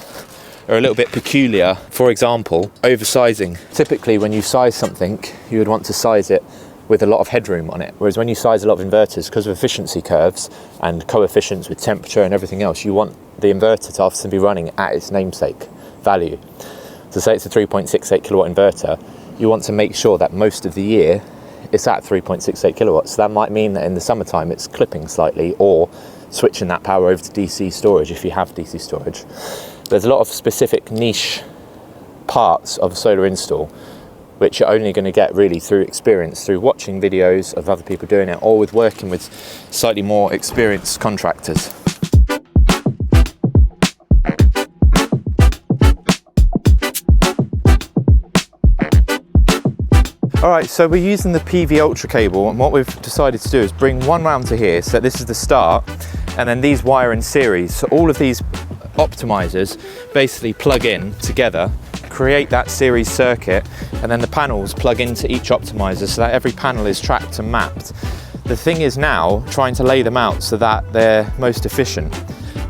are a little bit peculiar. For example, oversizing. Typically when you size something, you would want to size it with a lot of headroom on it. Whereas when you size a lot of inverters, because of efficiency curves and coefficients with temperature and everything else, you want the inverter to often be running at its namesake value. So say it's a 3.68 kilowatt inverter, you want to make sure that most of the year it's at 3.68 kilowatts. So that might mean that in the summertime it's clipping slightly, or switching that power over to DC storage if you have DC storage. There's a lot of specific niche parts of a solar install which you're only going to get really through experience, through watching videos of other people doing it, or with working with slightly more experienced contractors. Alright, so we're using the PV Ultra cable, and what we've decided to do is bring one round to here, so this is the start, and then these wire in series. So all of these optimizers basically plug in together, create that series circuit, and then the panels plug into each optimizer so that every panel is tracked and mapped. The thing is now trying to lay them out so that they're most efficient,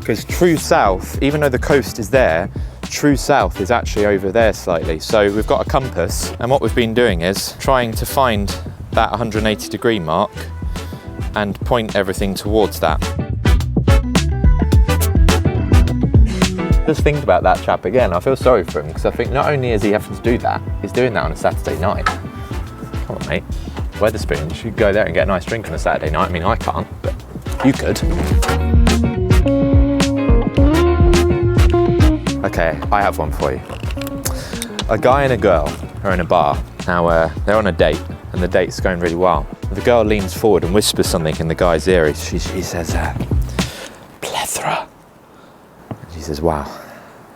because true south, even though the coast is there, true south is actually over there slightly. So we've got a compass, and what we've been doing is trying to find that 180 degree mark and point everything towards that. Just think about that chap again. I feel sorry for him, because I think not only is he having to do that, he's doing that on a Saturday night. Come on, mate. Wetherspoons, you could go there and get a nice drink on a Saturday night. I mean, I can't, but you could. Okay, I have one for you. A guy and a girl are in a bar. Now, they're on a date, and the date's going really well. The girl leans forward and whispers something in the guy's ear. She says, plethora. She says, wow,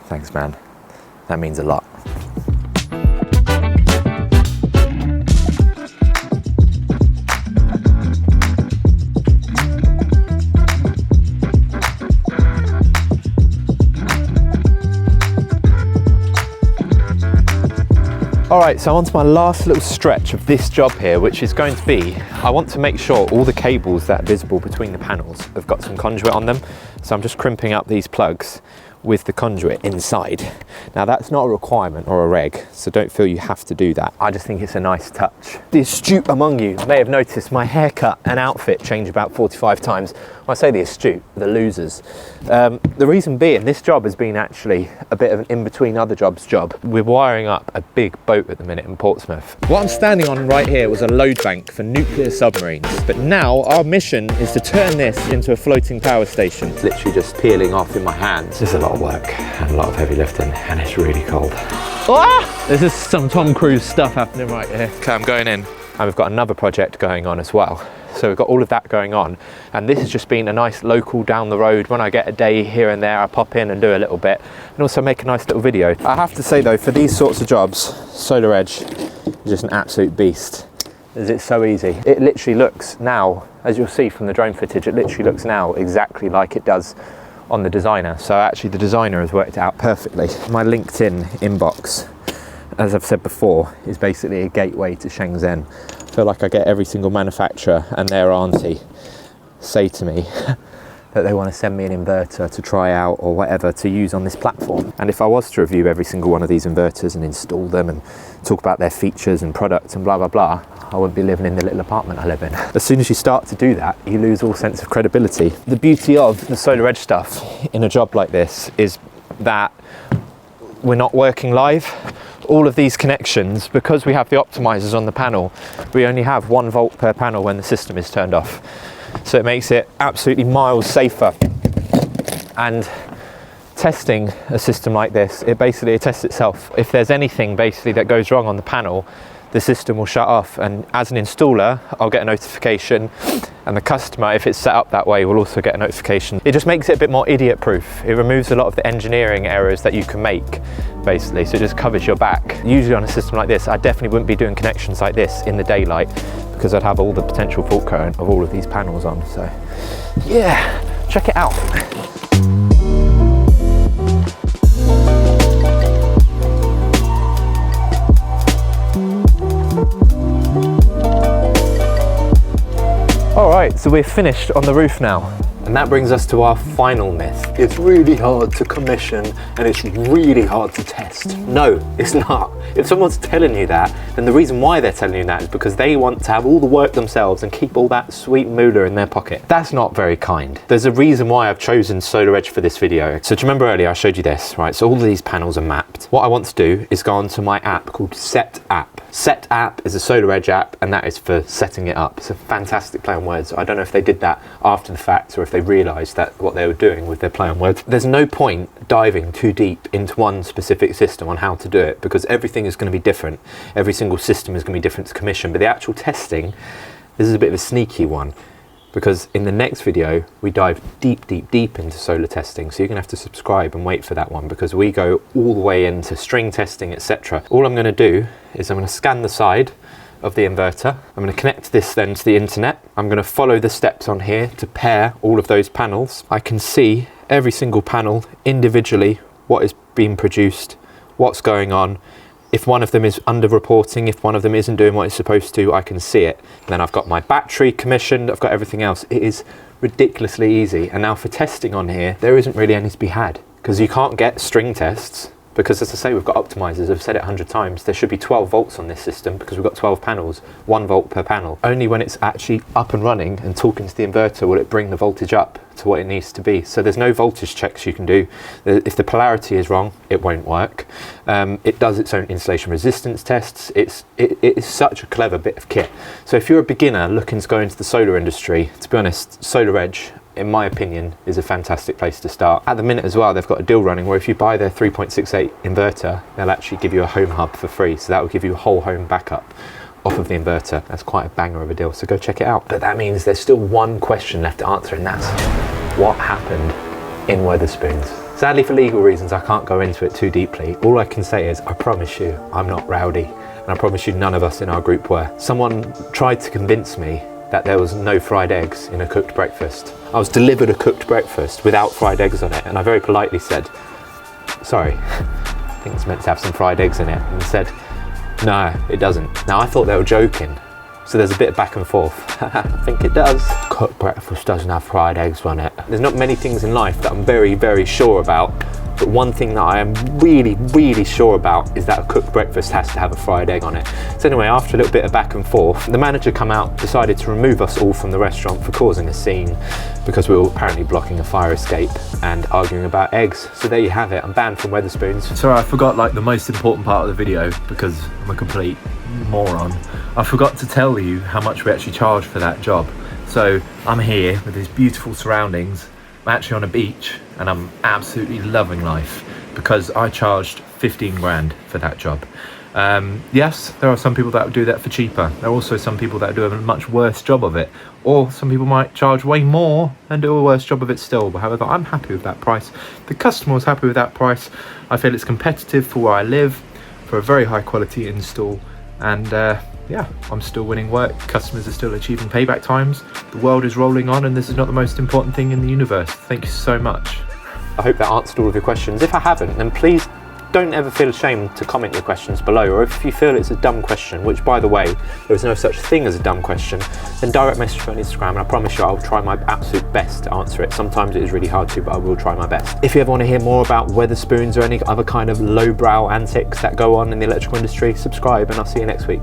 thanks man, that means a lot. All right, so on to my last little stretch of this job here, which is going to be, I want to make sure all the cables that are visible between the panels have got some conduit on them. So I'm just crimping up these plugs with the conduit inside. Now that's not a requirement or a reg, so don't feel you have to do that. I just think it's a nice touch. The astute among you may have noticed my haircut and outfit change about 45 times. When I say the astute, the losers. The reason being, this job has been actually a bit of an in-between other jobs job. We're wiring up a big boat at the minute in Portsmouth. What I'm standing on right here was a load bank for nuclear submarines. But now our mission is to turn this into a floating power station. It's literally just peeling off in my hands. There's a lot of work and a lot of heavy lifting, and it's really cold. Ah! This is some Tom Cruise stuff happening right here. Okay, I'm going in. And we've got another project going on as well. So we've got all of that going on, and this has just been a nice local down the road. When I get a day here and there, I pop in and do a little bit and also make a nice little video. I have to say though, for these sorts of jobs, Solar Edge is just an absolute beast. It's so easy. It literally looks now, as you'll see from the drone footage, it literally looks now exactly like it does on the designer. So actually the designer has worked it out perfectly. My LinkedIn inbox, as I've said before, is basically a gateway to Shenzhen. I feel like I get every single manufacturer and their auntie say to me that they want to send me an inverter to try out or whatever to use on this platform. And if I was to review every single one of these inverters and install them and talk about their features and products and blah, blah, blah, I wouldn't be living in the little apartment I live in. As soon as you start to do that, you lose all sense of credibility. The beauty of the Solar Edge stuff in a job like this is that we're not working live. All of these connections, because we have the optimizers on the panel, we only have 1 volt per panel when the system is turned off. So it makes it absolutely miles safer. And testing a system like this, it basically tests itself. If there's anything basically that goes wrong on the panel, the system will shut off, and as an installer I'll get a notification, and the customer, if it's set up that way, will also get a notification. It just makes it a bit more idiot proof. It removes a lot of the engineering errors that you can make basically, so it just covers your back. Usually on a system like this I definitely wouldn't be doing connections like this in the daylight because I'd have all the potential fault current of all of these panels on. So yeah, check it out. Alright, so we're finished on the roof now. And that brings us to our final myth. It's really hard to commission and it's really hard to test. No, it's not. If someone's telling you that, then the reason why they're telling you that is because they want to have all the work themselves and keep all that sweet moolah in their pocket. That's not very kind. There's a reason why I've chosen Solar Edge for this video. So do you remember earlier I showed you this, right? So all of these panels are mapped. What I want to do is go onto my app called Set App. Set App is a Solar Edge app, and that is for setting it up. It's a fantastic play on words. I don't know if they did that after the fact or if they realised that what they were doing with their play on words. There's no point diving too deep into one specific system on how to do it because everything is going to be different. Every single system is going to be different to commission. But the actual testing, this is a bit of a sneaky one because in the next video we dive deep into solar testing. So you're going to have to subscribe and wait for that one because we go all the way into string testing, etc. All I'm going to do is I'm going to scan the side of the inverter. I'm going to connect this then to the internet. I'm going to follow the steps on here to pair all of those panels. I can see every single panel individually, what is being produced, what's going on. If one of them is under-reporting, if one of them isn't doing what it's supposed to, I can see it. Then I've got my battery commissioned, I've got everything else. It is ridiculously easy. And now for testing on here, there isn't really any to be had because you can't get string tests. Because as I say, we've got optimizers, I've said it 100 times, there should be 12 volts on this system because we've got 12 panels, 1 volt per panel. Only when it's actually up and running and talking to the inverter will it bring the voltage up to what it needs to be. So there's no voltage checks you can do. If the polarity is wrong, it won't work. It does its own installation resistance tests. It is such a clever bit of kit. So if you're a beginner looking to go into the solar industry, to be honest, Solar Edge, in my opinion, is a fantastic place to start. At the minute as well, they've got a deal running where if you buy their 3.68 inverter, they'll actually give you a home hub for free. So that will give you a whole home backup off of the inverter. That's quite a banger of a deal, so go check it out. But that means there's still one question left to answer, and that's what happened in Wetherspoons. Sadly, for legal reasons, I can't go into it too deeply. All I can say is, I promise you, I'm not rowdy. And I promise you, none of us in our group were. Someone tried to convince me that there was no fried eggs in a cooked breakfast. I was delivered a cooked breakfast without fried eggs on it, and I very politely said, sorry, I think it's meant to have some fried eggs in it, and said, No, it doesn't. Now, I thought they were joking. So there's a bit of back and forth. I think it does. Cooked breakfast doesn't have fried eggs on it. There's not many things in life that I'm very, very sure about. But one thing that I am really, really sure about is that a cooked breakfast has to have a fried egg on it. So anyway, after a little bit of back and forth, the manager come out, decided to remove us all from the restaurant for causing a scene because we were apparently blocking a fire escape and arguing about eggs. So there you have it, I'm banned from Wetherspoons. Sorry, I forgot like the most important part of the video because I'm a complete moron. I forgot to tell you how much we actually charge for that job. So I'm here with these beautiful surroundings. I'm actually on a beach and I'm absolutely loving life because I charged 15 grand for that job. Yes, there are some people that would do that for cheaper. There are also some people that do a much worse job of it. Or some people might charge way more and do a worse job of it still. But however, I'm happy with that price. The customer was happy with that price. I feel it's competitive for where I live, for a very high quality install. And yeah, I'm still winning work. Customers are still achieving payback times. The world is rolling on and this is not the most important thing in the universe. Thank you so much. I hope that answered all of your questions. If I haven't, then please don't ever feel ashamed to comment your questions below, or if you feel it's a dumb question, which by the way, there is no such thing as a dumb question, then direct message me on Instagram and I promise you I'll try my absolute best to answer it. Sometimes it is really hard to, but I will try my best. If you ever want to hear more about Wetherspoons or any other kind of lowbrow antics that go on in the electrical industry, subscribe and I'll see you next week.